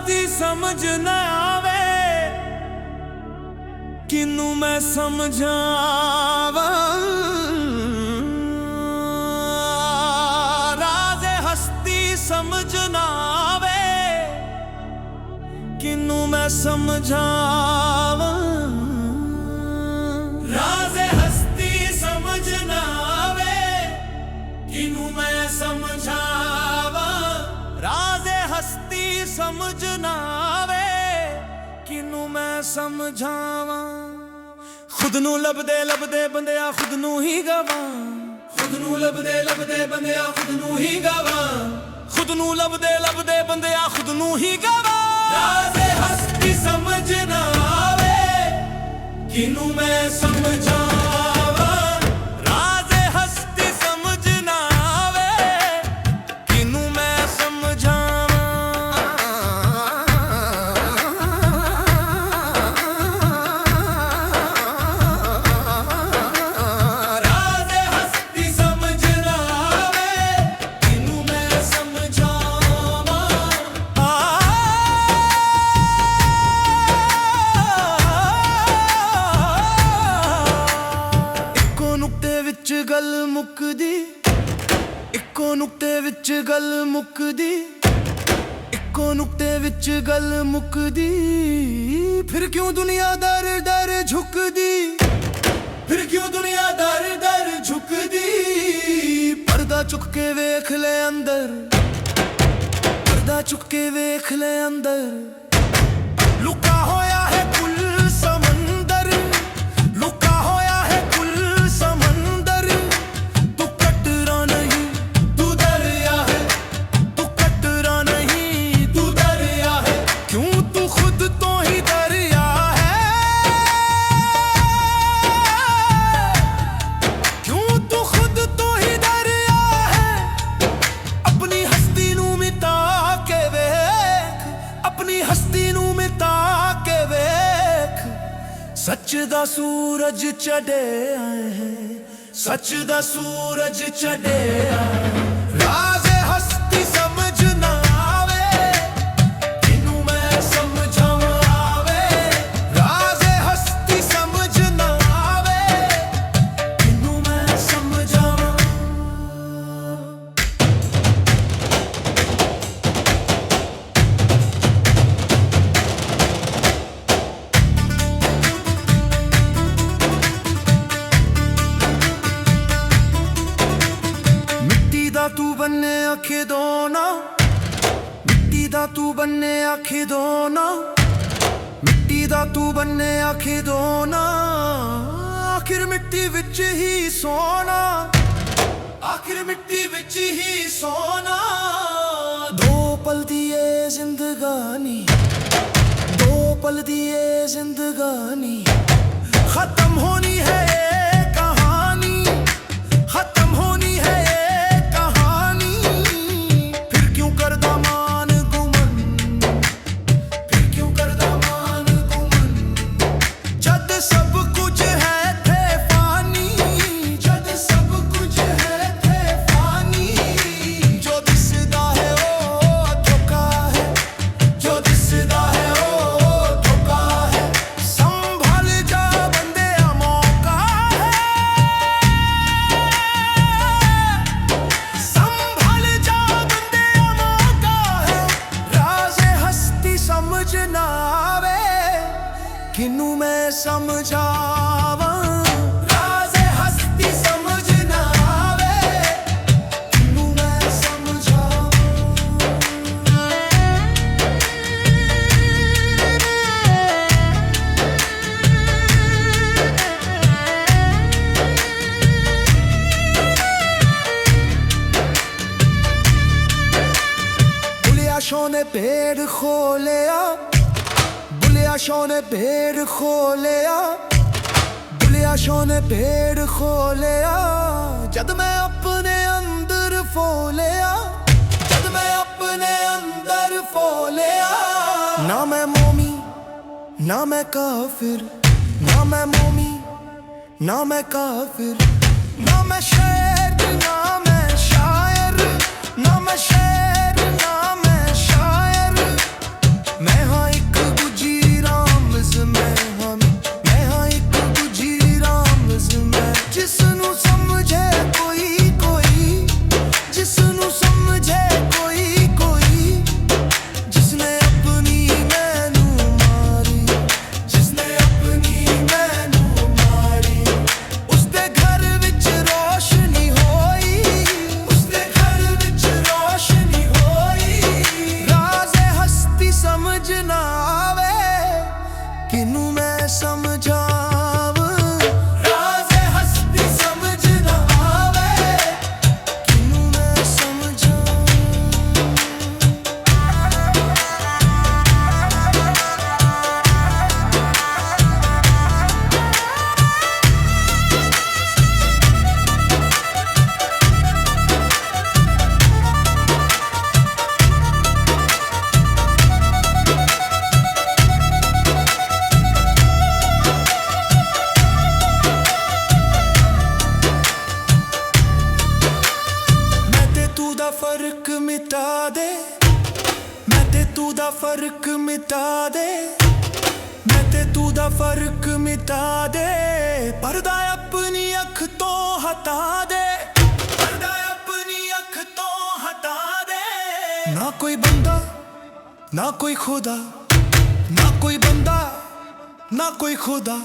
हस्ती समझ न आवे, किनू मैं समझावा। राज़े हस्ती समझ न आवे, किनू मैं समझावा। राज़े हस्ती समझ न आवे, किनू मैं समझावा। राज़े हस्ती समझ न आवे, किनू मैं समझावा। खुद नू लभदे लभदे बंदिया खुद नू ही गवा। खुद नू लभदे लभदे बंदिया खुद नू ही गवा। खुद नू लभदे लभदे बंदिया खुद नू ही गवा। राज़े हस्ती समझ न आवे, किनू मैं समझावा। राज़े हस्ती समझ न आवे, किनू मैं समझावा। राज़े हस्ती समझ न आवे, किनू मैं समझावा। इक्को नुक्ते विच गल मुकदी, इक्को नुक्ते विच गल मुकदी, इक्को नुक्ते विच गल मुकदी। फिर क्यों दुनिया दर दर झुकदी, फिर क्यों दुनिया दर दर झुकदी। पर्दा चुक के वेख ले अंदर, पर्दा चुक के वेख ले अंदर। लुका होया है कुल समंदर, लुका होया है कुल समंदर। तू कटरा नहीं तू दरिया है, तू कटरा नहीं तू दरिया है। क्यों तू खुद तो ही दरिया है, क्यों तू खुद तो ही दरिया है। अपनी हस्ती नू मिटा के वेख, अपनी हस्ती नू मिटा के वेख। सच दा सूरज चढ़िया है, सच दा सूरज चढ़िया है। राज़े हस्ती समझ न आवे, किनू मैं समझावे। राज़े हस्ती समझ न आवे, किनू मैं समझावा। मिट्टी दा तू बन्ने आखे दो ना, मिट्टी दा तू बन्ने आखे दो ना। मिट्टी दा तू बन्ने आखे दो ना। आखिर मिट्टी विच ही सोना, आखिर मिट्टी विच ही सोना। दो पल दी ये जिंदगानी, दो पल दी ये जिंदगानी। खत्म होनी है ये कहानी, खत्म होनी है ये कहानी। फिर क्यों करदा मान गुमन, फिर क्यों करदा मान गुमन। जद सब कुछ है थे फानी, जद सब कुछ है थे फानी। जो दिसदा है ओ धोखा है, जो दिसदा है ओ धोखा है। संभल जा बंदिया मौका है, संभल जा बंदिया मौका है। राज़े हस्ती समझ न आवे, किनू मैं समझावा। राज़े हस्ती समझ न आवे, किनू मैं समझावा। बुलियाशों ने पेड़ खोलिया, बुलियाशों ने पेड़ खोलिया, बुलियाशों ने पेड़ खोलिया। जद मैं अपने अंदर फोलिया, जद मैं अपने अंदर फोलिया। ना मैं मोमी ना मैं काफिर, ना मैं मोमी ना मैं काफिर। ना मैं शेर ना मैं शायर, ना मैं शेर ना मैं शायर। फर्क मिटा दे, मैं ते तू दा फर्क मिटा दे, मैं ते तू दा फर्क मिटा दे। पर्दा अपनी अख तो हटा दे, पर्दा अपनी अख तो हटा दे। ना कोई बंदा ना कोई खुदा, ना कोई बंदा ना कोई खुदा।